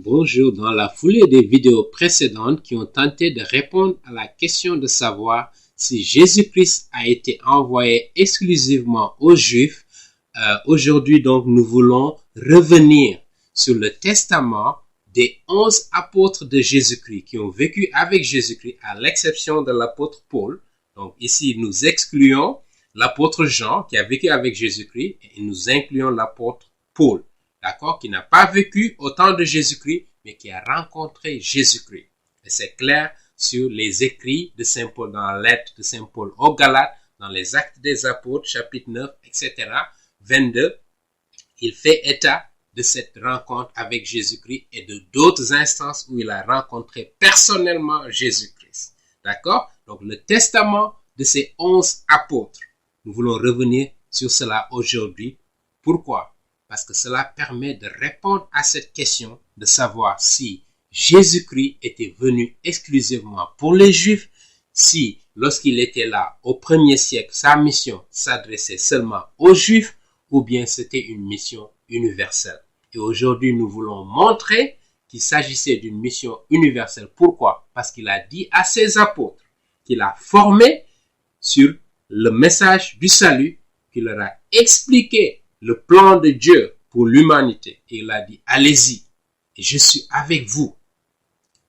Bonjour, dans la foulée des vidéos précédentes qui ont tenté de répondre à la question de savoir si Jésus-Christ a été envoyé exclusivement aux Juifs, aujourd'hui donc nous voulons revenir sur le testament des 11 apôtres de Jésus-Christ qui ont vécu avec Jésus-Christ à l'exception de l'apôtre Paul. Donc ici nous excluons l'apôtre Jean qui a vécu avec Jésus-Christ et nous incluons l'apôtre Paul. D'accord, qui n'a pas vécu au temps de Jésus-Christ, mais qui a rencontré Jésus-Christ. Et c'est clair sur les écrits de Saint Paul, dans la lettre de Saint Paul aux Galates, dans les Actes des Apôtres, chapitre 9, etc., 22. Il fait état de cette rencontre avec Jésus-Christ et de d'autres instances où il a rencontré personnellement Jésus-Christ. D'accord? Donc, le testament de ces 11 apôtres. Nous voulons revenir sur cela aujourd'hui. Pourquoi? Parce que cela permet de répondre à cette question de savoir si Jésus-Christ était venu exclusivement pour les Juifs, si lorsqu'il était là au premier siècle, sa mission s'adressait seulement aux Juifs ou bien c'était une mission universelle. Et aujourd'hui, nous voulons montrer qu'il s'agissait d'une mission universelle. Pourquoi? Parce qu'il a dit à ses apôtres qu'il a formé sur le message du salut, qu'il leur a expliqué le plan de Dieu pour l'humanité. Et il a dit, allez-y, et je suis avec vous.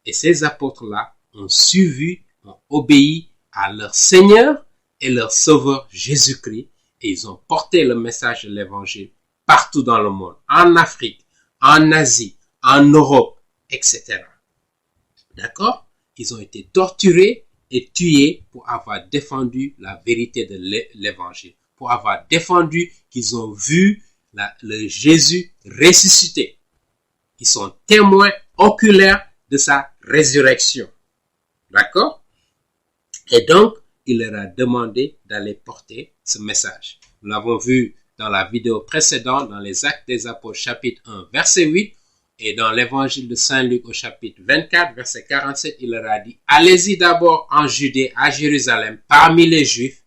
Et ces apôtres-là ont suivi, ont obéi à leur Seigneur et leur Sauveur Jésus-Christ. Et ils ont porté le message de l'Évangile partout dans le monde, en Afrique, en Asie, en Europe, etc. D'accord? Ils ont été torturés et tués pour avoir défendu la vérité de l'Évangile, pour avoir défendu qu'ils ont vu le Jésus ressuscité. Ils sont témoins oculaires de sa résurrection. D'accord? Et donc, il leur a demandé d'aller porter ce message. Nous l'avons vu dans la vidéo précédente, dans les Actes des Apôtres, chapitre 1, verset 8, et dans l'évangile de Saint Luc au chapitre 24, verset 47, il leur a dit, allez-y d'abord en Judée, à Jérusalem, parmi les Juifs,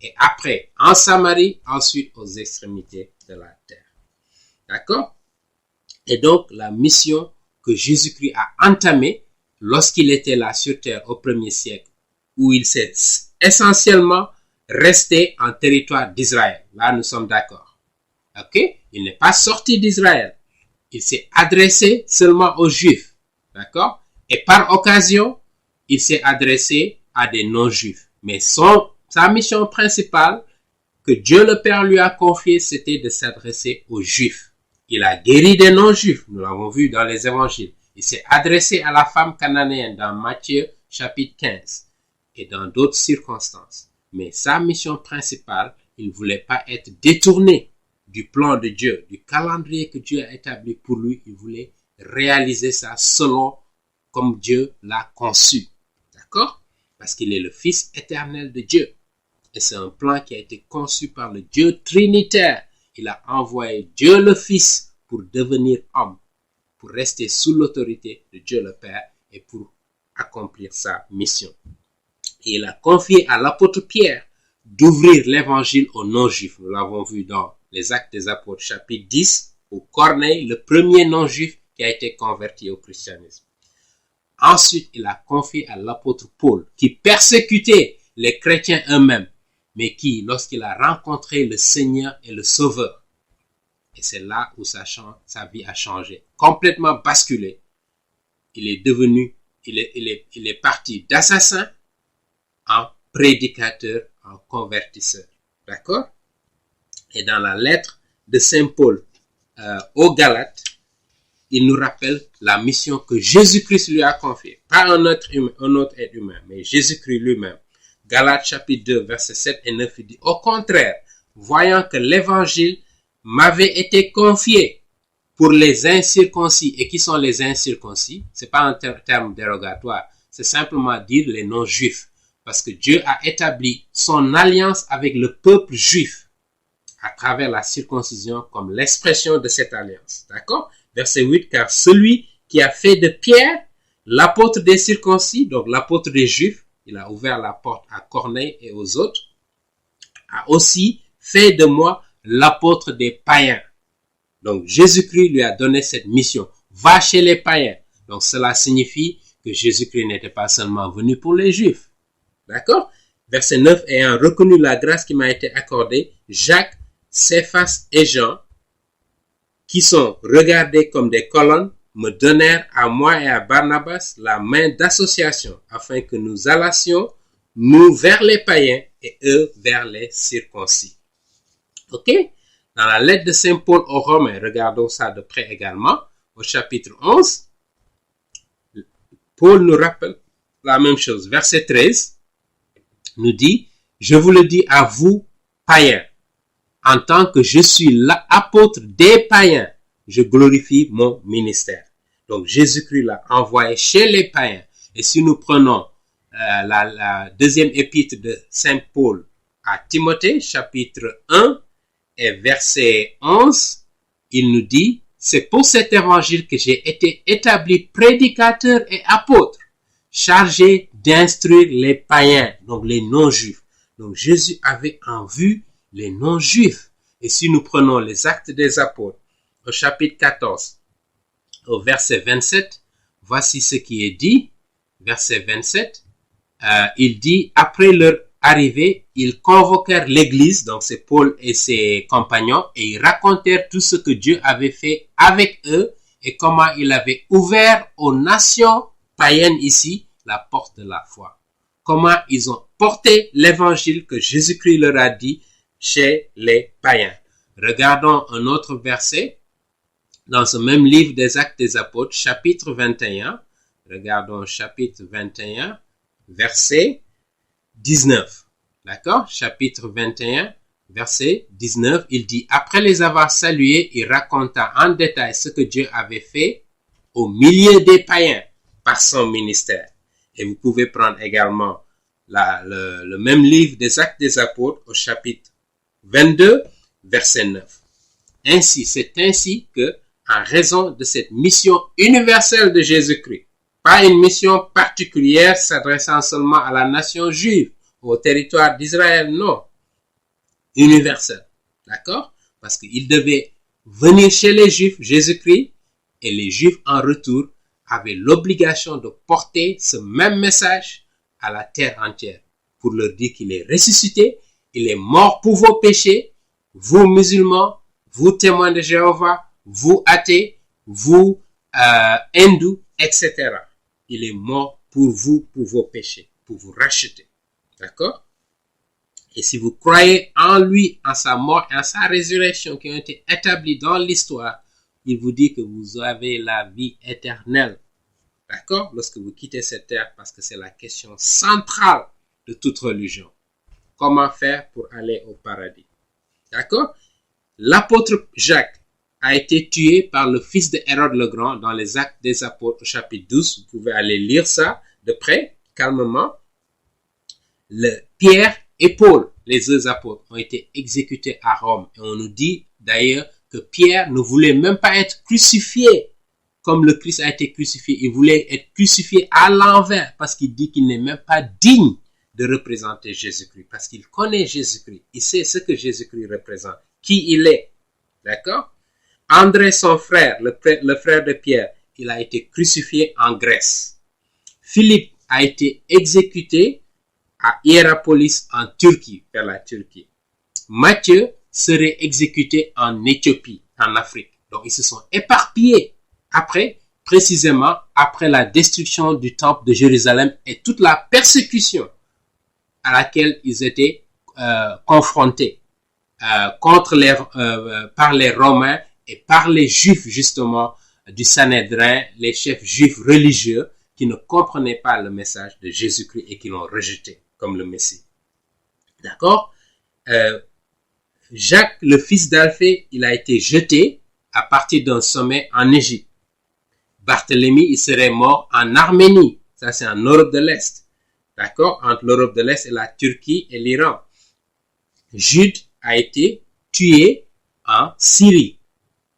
et après en Samarie, ensuite aux extrémités de la terre. D'accord? Et donc, la mission que Jésus-Christ a entamée lorsqu'il était là sur terre au premier siècle, où il s'est essentiellement resté en territoire d'Israël. Là, nous sommes d'accord. Ok? Il n'est pas sorti d'Israël. Il s'est adressé seulement aux Juifs. D'accord? Et par occasion, il s'est adressé à des non-Juifs. Mais sa mission principale que Dieu le Père lui a confiée, c'était de s'adresser aux Juifs. Il a guéri des non-Juifs, nous l'avons vu dans les évangiles. Il s'est adressé à la femme cananéenne dans Matthieu chapitre 15 et dans d'autres circonstances. Mais sa mission principale, il ne voulait pas être détourné du plan de Dieu, du calendrier que Dieu a établi pour lui. Il voulait réaliser ça selon comme Dieu l'a conçu. D'accord? Parce qu'il est le Fils éternel de Dieu. Et c'est un plan qui a été conçu par le Dieu trinitaire. Il a envoyé Dieu le Fils pour devenir homme, pour rester sous l'autorité de Dieu le Père et pour accomplir sa mission. Et il a confié à l'apôtre Pierre d'ouvrir l'évangile aux non-juifs. Nous l'avons vu dans les Actes des Apôtres, chapitre 10, où Corneille, le premier non-juif qui a été converti au christianisme. Ensuite, il a confié à l'apôtre Paul, qui persécutait les chrétiens eux-mêmes, mais qui, lorsqu'il a rencontré le Seigneur et le Sauveur, et c'est là où sa vie a changé, complètement basculé. Il est parti d'assassin en prédicateur, en convertisseur. D'accord? Et dans la lettre de Saint Paul aux Galates, il nous rappelle la mission que Jésus-Christ lui a confiée. Pas un autre être humain, mais Jésus-Christ lui-même. Galates chapitre 2, versets 7 et 9, il dit, au contraire, voyant que l'évangile m'avait été confié pour les incirconcis. Et qui sont les incirconcis? C'est pas un terme dérogatoire. C'est simplement dire les non-juifs. Parce que Dieu a établi son alliance avec le peuple juif à travers la circoncision comme l'expression de cette alliance. D'accord? Verset 8, car celui qui a fait de Pierre l'apôtre des circoncis, donc l'apôtre des Juifs, il a ouvert la porte à Corneille et aux autres, a aussi fait de moi l'apôtre des païens. Donc Jésus-Christ lui a donné cette mission. va chez les païens. Donc cela signifie que Jésus-Christ n'était pas seulement venu pour les Juifs. D'accord? Verset 9, ayant reconnu la grâce qui m'a été accordée, Jacques, Céphas et Jean, qui sont regardés comme des colonnes, me donnèrent à moi et à Barnabas la main d'association, afin que nous allassions, nous vers les païens et eux vers les circoncis. Ok? Dans la lettre de Saint Paul aux Romains, regardons ça de près également, au chapitre 11, Paul nous rappelle la même chose. Verset 13 nous dit, je vous le dis à vous, païens, en tant que je suis l'apôtre des païens, je glorifie mon ministère. Donc Jésus-Christ l'a envoyé chez les païens. Et si nous prenons la deuxième épître de Saint Paul à Timothée, chapitre 1 et verset 11, il nous dit, c'est pour cet évangile que j'ai été établi prédicateur et apôtre, chargé d'instruire les païens, donc les non-juifs. Donc Jésus avait en vue les non-juifs. Et si nous prenons les Actes des Apôtres, au chapitre 14, au verset 27, voici ce qui est dit. Verset 27, il dit, après leur arrivée, ils convoquèrent l'église, donc c'est Paul et ses compagnons, et ils racontèrent tout ce que Dieu avait fait avec eux et comment il avait ouvert aux nations païennes ici la porte de la foi. Comment ils ont porté l'évangile que Jésus-Christ leur a dit chez les païens. Regardons un autre verset dans ce même livre des Actes des Apôtres, chapitre 21. Regardons chapitre 21, verset 19. D'accord? Chapitre 21, verset 19, il dit, après les avoir salués, il raconta en détail ce que Dieu avait fait au milieu des païens par son ministère. Et vous pouvez prendre également le même livre des Actes des Apôtres au chapitre 22, verset 9. Ainsi, c'est ainsi que, en raison de cette mission universelle de Jésus-Christ, pas une mission particulière s'adressant seulement à la nation juive, au territoire d'Israël, non, universelle, d'accord? Parce qu'il devait venir chez les Juifs, Jésus-Christ, et les Juifs en retour avaient l'obligation de porter ce même message à la terre entière pour leur dire qu'il est ressuscité, il est mort pour vos péchés, vous musulmans, vous témoins de Jéhovah, vous athées, vous hindous, etc. Il est mort pour vous, pour vos péchés, pour vous racheter. D'accord? Et si vous croyez en lui, en sa mort et en sa résurrection qui ont été établis dans l'histoire, il vous dit que vous avez la vie éternelle. D'accord? Lorsque vous quittez cette terre, parce que c'est la question centrale de toute religion. Comment faire pour aller au paradis? D'accord? L'apôtre Jacques a été tué par le fils de Hérode le Grand dans les Actes des Apôtres au chapitre 12. Vous pouvez aller lire ça de près, calmement. Pierre et Paul, les deux apôtres, ont été exécutés à Rome. Et on nous dit d'ailleurs que Pierre ne voulait même pas être crucifié comme le Christ a été crucifié. Il voulait être crucifié à l'envers parce qu'il dit qu'il n'est même pas digne de représenter Jésus-Christ. Parce qu'il connaît Jésus-Christ. Il sait ce que Jésus-Christ représente, qui il est. D'accord? André, son frère, le frère de Pierre, il a été crucifié en Grèce. Philippe a été exécuté à Hierapolis en Turquie, vers la Turquie. Matthieu serait exécuté en Éthiopie, en Afrique. Donc, ils se sont éparpillés précisément après la destruction du temple de Jérusalem et toute la persécution à laquelle ils étaient confrontés par les Romains et par les Juifs, justement, du Sanhédrin, les chefs juifs religieux qui ne comprenaient pas le message de Jésus-Christ et qui l'ont rejeté comme le Messie. D'accord? Jacques, le fils d'Alphée, il a été jeté à partir d'un sommet en Égypte. Barthélemy, il serait mort en Arménie. Ça, c'est en Europe de l'Est. D'accord? Entre l'Europe de l'Est et la Turquie et l'Iran. Jude a été tué en Syrie.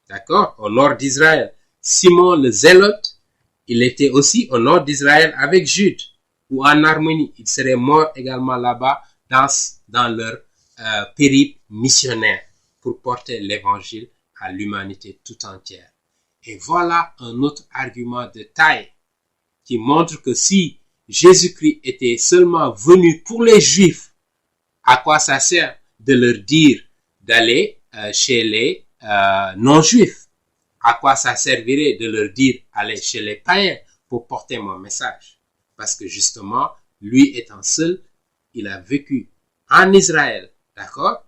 D'accord? Au nord d'Israël. Simon le Zélote, il était aussi au nord d'Israël avec Jude. Ou en Arménie, ils seraient morts également là-bas dans leur périple missionnaire pour porter l'évangile à l'humanité tout entière. Et voilà un autre argument de taille qui montre que si Jésus-Christ était seulement venu pour les Juifs, à quoi ça sert de leur dire d'aller chez les non-Juifs? À quoi ça servirait de leur dire aller chez les païens pour porter mon message? Parce que justement, lui étant seul, il a vécu en Israël, d'accord?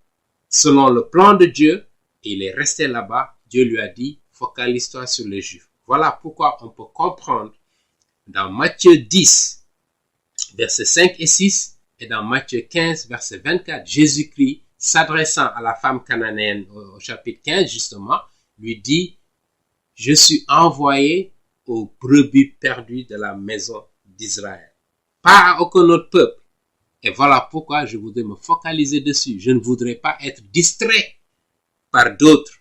Selon le plan de Dieu, et il est resté là-bas. Dieu lui a dit, focalise-toi sur les Juifs. Voilà pourquoi on peut comprendre dans Matthieu 10, versets 5 et 6, et dans Matthieu 15, verset 24, Jésus-Christ, s'adressant à la femme cananéenne au chapitre 15, justement, lui dit, je suis envoyé aux brebis perdues de la maison d'Israël. Pas à aucun autre peuple. Et voilà pourquoi je voudrais me focaliser dessus. Je ne voudrais pas être distrait par d'autres.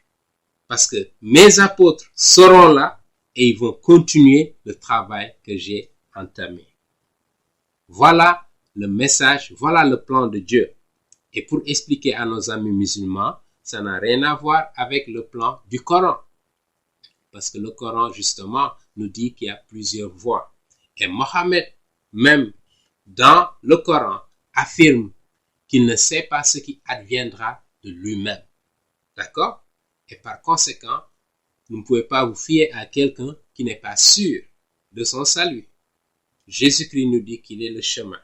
Parce que mes apôtres seront là et ils vont continuer le travail que j'ai entamé. Voilà le message, voilà le plan de Dieu. Et pour expliquer à nos amis musulmans, ça n'a rien à voir avec le plan du Coran. Parce que le Coran, justement, nous dit qu'il y a plusieurs voies. Et Mohammed, même dans le Coran, affirme qu'il ne sait pas ce qui adviendra de lui-même. D'accord? Et par conséquent, vous ne pouvez pas vous fier à quelqu'un qui n'est pas sûr de son salut. Jésus-Christ nous dit qu'il est le chemin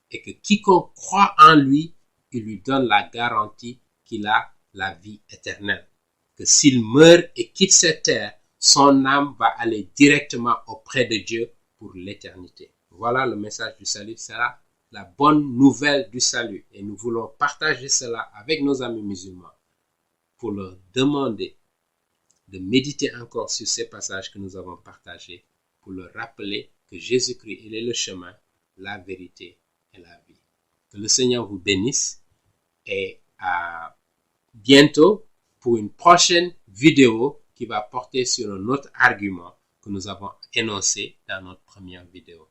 et que quiconque croit en lui, il lui donne la garantie qu'il a la vie éternelle. Que s'il meurt et quitte cette terre, son âme va aller directement auprès de Dieu pour l'éternité. Voilà le message du salut, c'est la bonne nouvelle du salut. Et nous voulons partager cela avec nos amis musulmans pour leur demander de méditer encore sur ces passages que nous avons partagés, pour leur rappeler que Jésus-Christ, il est le chemin, la vérité et la vie. Que le Seigneur vous bénisse et à bientôt pour une prochaine vidéo qui va porter sur un autre argument que nous avons énoncé dans notre première vidéo.